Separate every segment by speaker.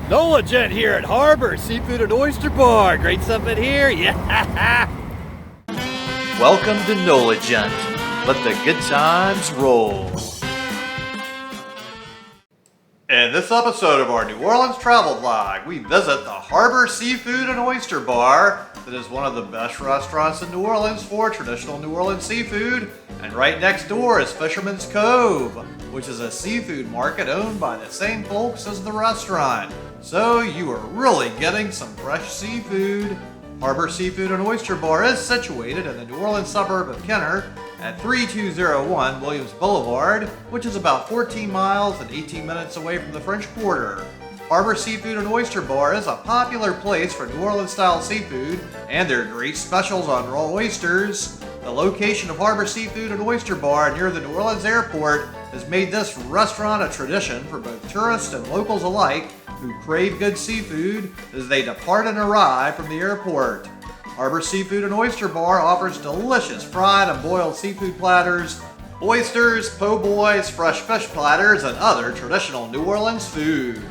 Speaker 1: Nola Gent here at Harbor Seafood and Oyster Bar. Great stuff in here, yeah! Welcome to Nola Gent. Let the good times roll. In this episode of our New Orleans travel vlog, we visit the Harbor Seafood and Oyster Bar that is one of the best restaurants in New Orleans for traditional New Orleans seafood. And right next door is Fisherman's Cove, which is a seafood market owned by the same folks as the restaurant. So you are really getting some fresh seafood. Harbor Seafood and Oyster Bar is situated in the New Orleans suburb of Kenner at 3201 Williams Blvd, which is about 14 miles and 18 minutes away from the French Quarter. Harbor Seafood and Oyster Bar is a popular place for New Orleans-style seafood, and there are great specials on raw oysters. The location of Harbor Seafood and Oyster Bar near the New Orleans airport has made this restaurant a tradition for both tourists and locals alike who crave good seafood as they depart and arrive from the airport. Harbor Seafood and Oyster Bar offers delicious fried and boiled seafood platters, oysters, po' boys, fresh fish platters, and other traditional New Orleans food.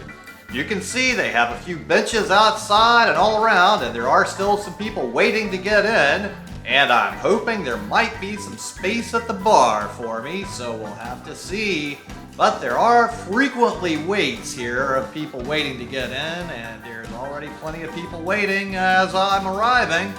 Speaker 1: You can see they have a few benches outside and all around, and there are still some people waiting to get in. And I'm hoping there might be some space at the bar for me, so we'll have to see. But there are frequently waits here of people waiting to get in, and there's already plenty of people waiting as I'm arriving.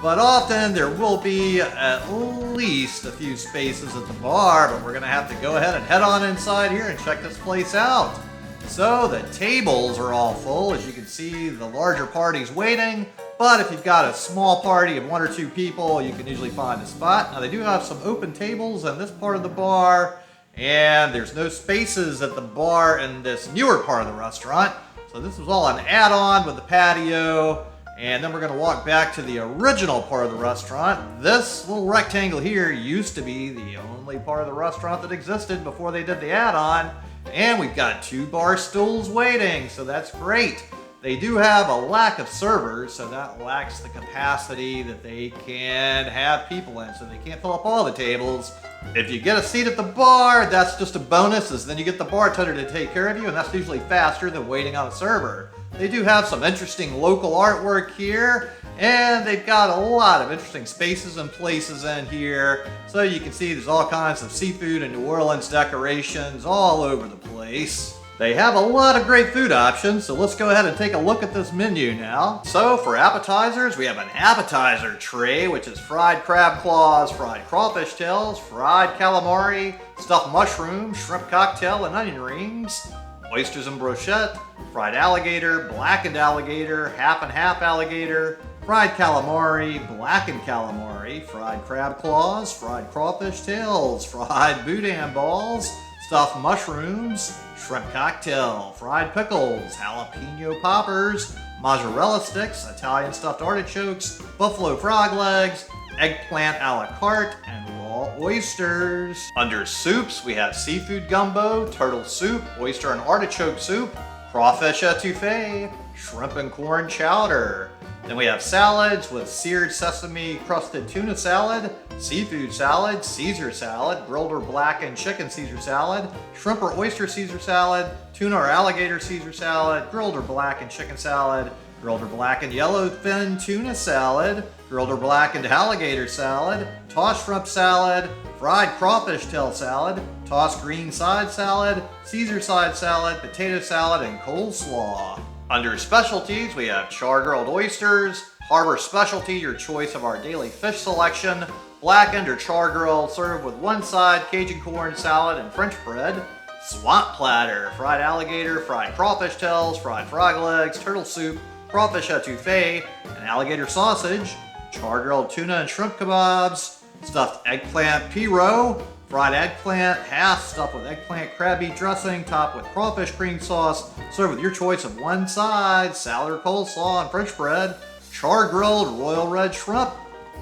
Speaker 1: But often there will be at least a few spaces at the bar, but we're gonna have to go ahead and head on inside here and check this place out. So the tables are all full. As you can see, the larger party's waiting. But if you've got a small party of 1 or 2 people, you can usually find a spot. Now they do have some open tables in this part of the bar, and there's no spaces at the bar in this newer part of the restaurant. So this was all an add-on with the patio. And then we're gonna walk back to the original part of the restaurant. This little rectangle here used to be the only part of the restaurant that existed before they did the add-on. And we've got 2 bar stools waiting, so that's great. They do have a lack of servers, so that lacks the capacity that they can have people in, so they can't fill up all the tables. If you get a seat at the bar, that's just a bonus, as then you get the bartender to take care of you, and that's usually faster than waiting on a server. They do have some interesting local artwork here, and they've got a lot of interesting spaces and places in here. So you can see there's all kinds of seafood and New Orleans decorations all over the place. They have a lot of great food options, so let's go ahead and take a look at this menu now. So for appetizers, we have an appetizer tray, which is fried crab claws, fried crawfish tails, fried calamari, stuffed mushrooms, shrimp cocktail, and onion rings. Oysters and brochette, fried alligator, blackened alligator, half and half alligator, fried calamari, blackened calamari, fried crab claws, fried crawfish tails, fried boudin balls, stuffed mushrooms, shrimp cocktail, fried pickles, jalapeno poppers, mozzarella sticks, Italian stuffed artichokes, buffalo frog legs, eggplant a la carte, and raw oysters. Under soups, we have seafood gumbo, turtle soup, oyster and artichoke soup, crawfish etouffee, shrimp and corn chowder. Then we have salads with seared sesame crusted tuna salad, seafood salad, Caesar salad, grilled or blackened chicken Caesar salad, shrimp or oyster Caesar salad, tuna or alligator Caesar salad, grilled or blackened chicken salad, grilled or blackened yellowfin tuna salad, grilled or blackened alligator salad, tossed shrimp salad, fried crawfish tail salad, tossed green side salad, Caesar side salad, potato salad, and coleslaw. Under specialties, we have char-grilled oysters, Harbor Specialty, your choice of our daily fish selection, blackened or char-grilled, served with one side Cajun corn salad and French bread, swamp platter, fried alligator, fried crawfish tails, fried frog legs, turtle soup, crawfish etouffee, and alligator sausage, char-grilled tuna and shrimp kebabs, stuffed eggplant pirot, fried eggplant, half stuffed with eggplant crab meat dressing, topped with crawfish cream sauce, served with your choice of one side, salad or coleslaw and French bread, char-grilled royal red shrimp,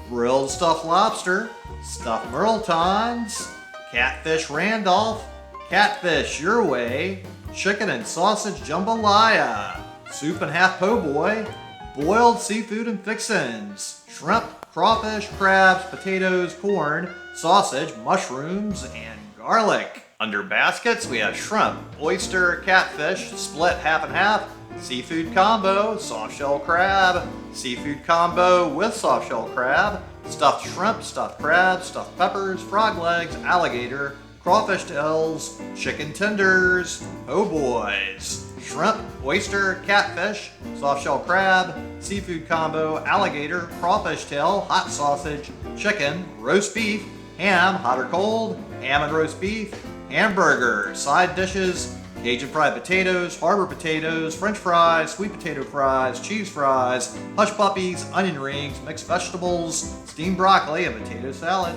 Speaker 1: grilled stuffed lobster, stuffed merletons, catfish Randolph, catfish your way, chicken and sausage jambalaya, soup and half po' boy, boiled seafood and fixins, shrimp, crawfish, crabs, potatoes, corn, sausage, mushrooms, and garlic. Under baskets, we have shrimp, oyster, catfish, split half and half, seafood combo, soft shell crab, seafood combo with soft shell crab, stuffed shrimp, stuffed crab, stuffed peppers, frog legs, alligator, crawfish tails, chicken tenders, po' boys, shrimp, oyster, catfish, soft shell crab, seafood combo, alligator, crawfish tail, hot sausage, chicken, roast beef, ham, hot or cold, ham and roast beef, hamburger, side dishes, Cajun fried potatoes, harbor potatoes, french fries, sweet potato fries, cheese fries, hush puppies, onion rings, mixed vegetables, steamed broccoli, and potato salad.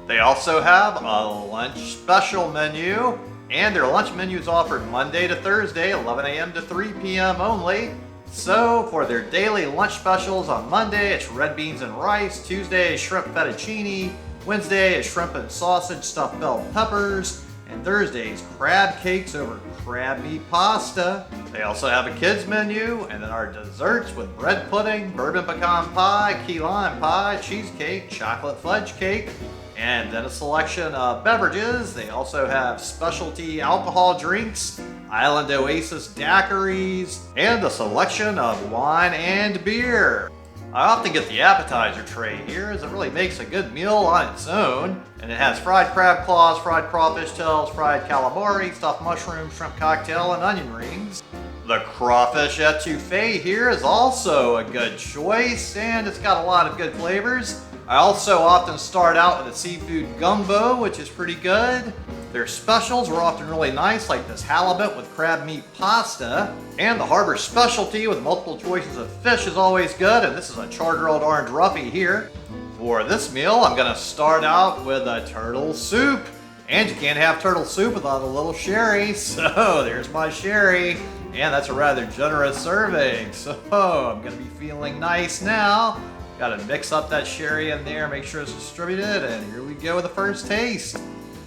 Speaker 1: They also have a lunch special menu, and their lunch menu is offered Monday to Thursday, 11 a.m. to 3 p.m. only. So for their daily lunch specials on Monday, it's red beans and rice. Tuesday is shrimp fettuccine. Wednesday is shrimp and sausage stuffed bell peppers. And Thursday's crab cakes over crab meat pasta. They also have a kids menu, and then our desserts with bread pudding, bourbon pecan pie, key lime pie, cheesecake, chocolate fudge cake, and then a selection of beverages. They also have specialty alcohol drinks, Island Oasis daiquiris, and a selection of wine and beer. I often get the appetizer tray here as it really makes a good meal on its own. And it has fried crab claws, fried crawfish tails, fried calamari, stuffed mushroom, shrimp cocktail, and onion rings. The crawfish etouffee here is also a good choice, and it's got a lot of good flavors. I also often start out with a seafood gumbo, which is pretty good. Their specials are often really nice, like this halibut with crab meat pasta. And the Harbor specialty with multiple choices of fish is always good, and this is a char-grilled orange roughy here. For this meal, I'm gonna start out with a turtle soup. And you can't have turtle soup without a little sherry, so there's my sherry. And that's a rather generous serving, so I'm gonna be feeling nice now. Gotta mix up that sherry in there, make sure it's distributed, and here we go with the first taste.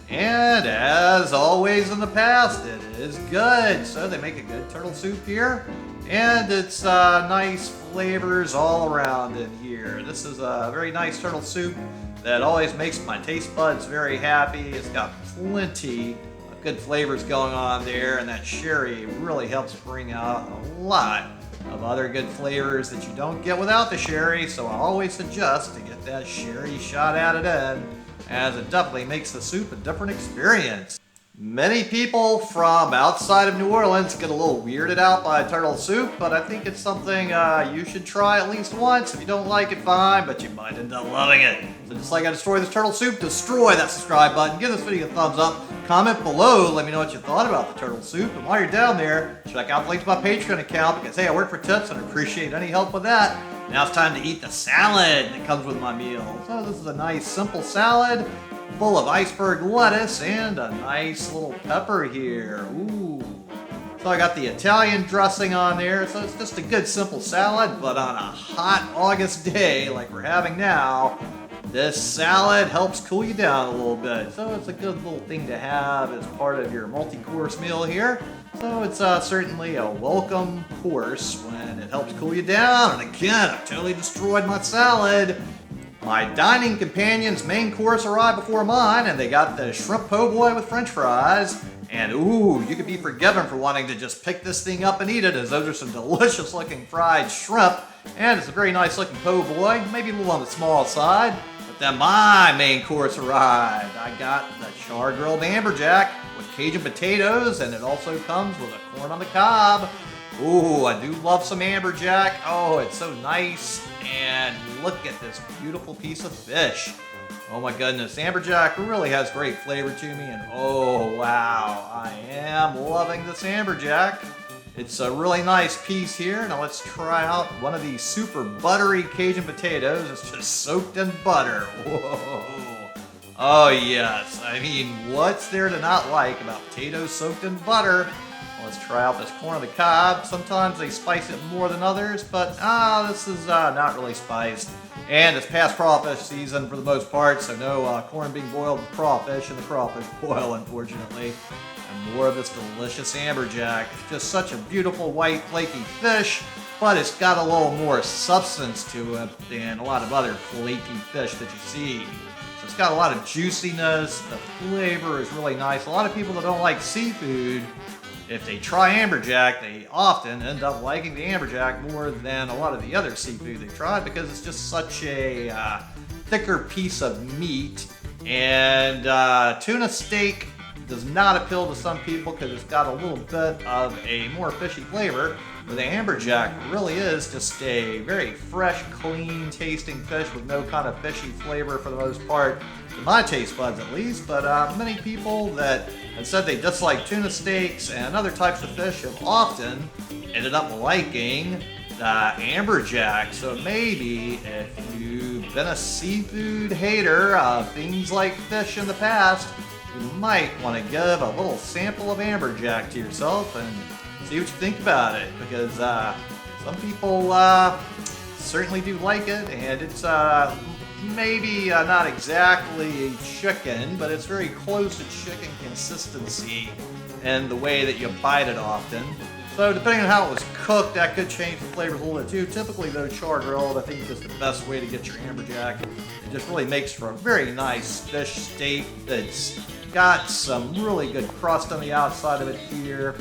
Speaker 1: And as always in the past, it is good. So they make a good turtle soup here, and it's nice flavors all around in here. This is a very nice turtle soup that always makes my taste buds very happy. It's got plenty of good flavors going on there, and that sherry really helps bring out a lot of other good flavors that you don't get without the sherry. So I always suggest to get that sherry shot added in, as it definitely makes the soup a different experience. Many people from outside of New Orleans get a little weirded out by turtle soup, but I think it's something you should try at least once. If you don't like it, fine, but you might end up loving it. So just like I destroyed this turtle soup, destroy that subscribe button, give this video a thumbs up, comment below, let me know what you thought about the turtle soup, and while you're down there, check out the link to my Patreon account, because hey, I work for tips and I appreciate any help with that. Now it's time to eat the salad that comes with my meal. So this is a nice simple salad full of iceberg lettuce and a nice little pepper here. Ooh. So I got the Italian dressing on there. So it's just a good simple salad, but on a hot August day like we're having now, this salad helps cool you down a little bit. So it's a good little thing to have as part of your multi-course meal here. So it's certainly a welcome course when it helps cool you down. And again, I totally destroyed my salad. My dining companion's main course arrived before mine, and they got the shrimp po' boy with french fries. And ooh, you could be forgiven for wanting to just pick this thing up and eat it, as those are some delicious looking fried shrimp. And it's a very nice looking po' boy, maybe a little on the small side. But then my main course arrived. I got the char-grilled amberjack with Cajun potatoes, and it also comes with a corn on the cob. Ooh, I do love some amberjack. Oh, it's so nice. And look at this beautiful piece of fish. Oh my goodness, amberjack really has great flavor to me, and oh wow, I am loving this amberjack. It's a really nice piece here. Now let's try out one of these super buttery Cajun potatoes. It's just soaked in butter. Whoa. Oh yes, I mean, what's there to not like about potatoes soaked in butter? Let's try out this corn on the cob. Sometimes they spice it more than others, but this is not really spiced. And it's past crawfish season for the most part, so no corn being boiled with crawfish in the crawfish boil, unfortunately. And more of this delicious amberjack. It's just such a beautiful white flaky fish, but it's got a little more substance to it than a lot of other flaky fish that you see. So it's got a lot of juiciness. The flavor is really nice. A lot of people that don't like seafood if they try amberjack, they often end up liking the amberjack more than a lot of the other seafood they try because it's just such a thicker piece of meat. And tuna steak does not appeal to some people because it's got a little bit of a more fishy flavor. But the amberjack really is just a very fresh, clean tasting fish with no kind of fishy flavor for the most part, to my taste buds at least. But many people that have said they dislike tuna steaks and other types of fish have often ended up liking the amberjack. So maybe if you've been a seafood hater of things like fish in the past, you might want to give a little sample of amberjack to yourself and see what you think about it, because some people certainly do like it, and it's maybe not exactly chicken, but it's very close to chicken consistency in the way that you bite it often. So depending on how it was cooked, that could change the flavors a little bit too. Typically though, char grilled I think is the best way to get your amberjack. It just really makes for a very nice fish steak that's got some really good crust on the outside of it here.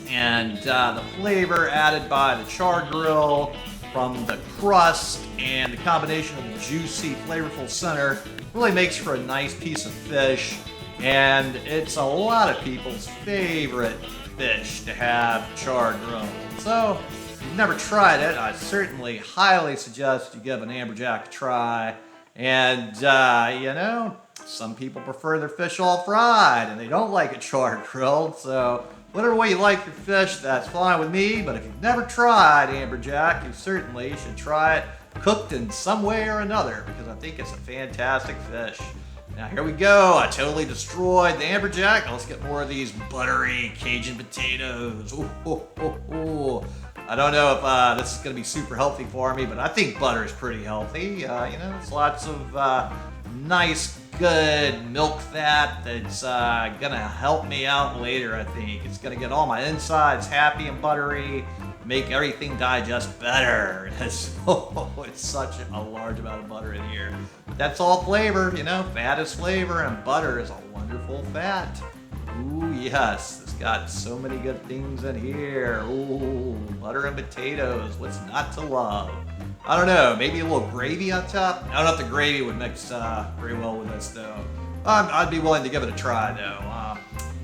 Speaker 1: And the flavor added by the char grill from the crust and the combination of the juicy, flavorful center really makes for a nice piece of fish. And it's a lot of people's favorite fish to have char grilled. So if you've never tried it, I certainly highly suggest you give an amberjack a try. And you know, some people prefer their fish all fried and they don't like it char grilled. So whatever way you like your fish, that's fine with me. But if you've never tried amberjack, you certainly should try it cooked in some way or another, because I think it's a fantastic fish. Now here we go. I totally destroyed the amberjack. Now let's get more of these buttery Cajun potatoes. Ooh, ooh, ooh, ooh. I don't know if this is going to be super healthy for me, but I think butter is pretty healthy. You know, it's lots of nice, good milk fat that's gonna help me out later. I think it's gonna get all my insides happy and buttery, make everything digest better. It's such a large amount of butter in here. That's all flavor, you know, fat is flavor and butter is a wonderful fat. Ooh, yes, it's got so many good things in here. Ooh, butter and potatoes, what's not to love? I don't know, maybe a little gravy on top? I don't know if the gravy would mix very well with this though. I'd be willing to give it a try though.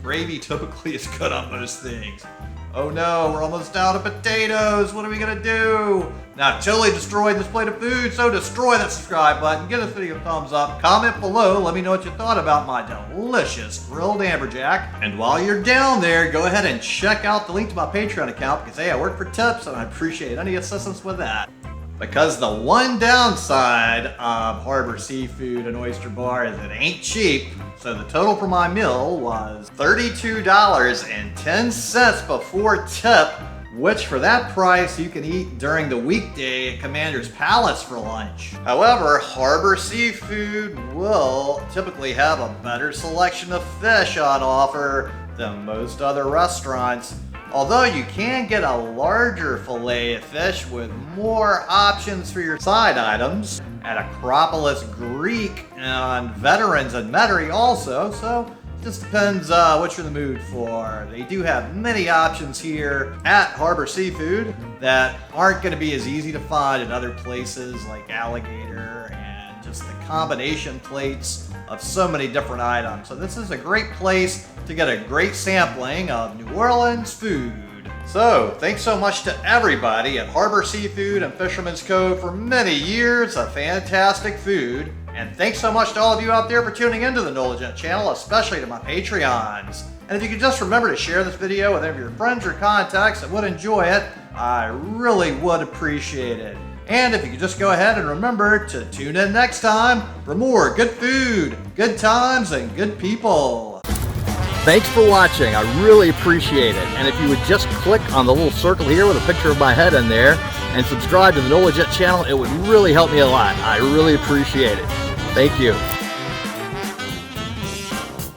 Speaker 1: Gravy typically is good on most things. Oh no, we're almost out of potatoes. What are we gonna do? Now, I've totally destroyed this plate of food, so destroy that subscribe button, give this video a thumbs up, comment below, let me know what you thought about my delicious grilled amberjack. And while you're down there, go ahead and check out the link to my Patreon account, because hey, I work for tips and I appreciate any assistance with that. Because the one downside of Harbor Seafood and Oyster Bar is it ain't cheap. So the total for my meal was $32.10 before tip, which for that price you can eat during the weekday at Commander's Palace for lunch. However, Harbor Seafood will typically have a better selection of fish on offer than most other restaurants. Although you can get a larger fillet of fish with more options for your side items at Acropolis Greek and Veterans and Metairie also, so it just depends what you're in the mood for. They do have many options here at Harbor Seafood that aren't going to be as easy to find in other places like Alligator, and just the combination plates of so many different items. So this is a great place to get a great sampling of New Orleans food. So thanks so much to everybody at Harbor Seafood and Fisherman's Cove for many years of fantastic food. And thanks so much to all of you out there for tuning into the Knowledge channel, especially to my Patreons. And if you could just remember to share this video with any of your friends or contacts that would enjoy it, I really would appreciate it. And if you could just go ahead and remember to tune in next time for more good food, good times, and good people.
Speaker 2: Thanks for watching. I really appreciate it. And if you would just click on the little circle here with a picture of my head in there and subscribe to the Knowledge channel, it would really help me a lot. I really appreciate it. Thank you.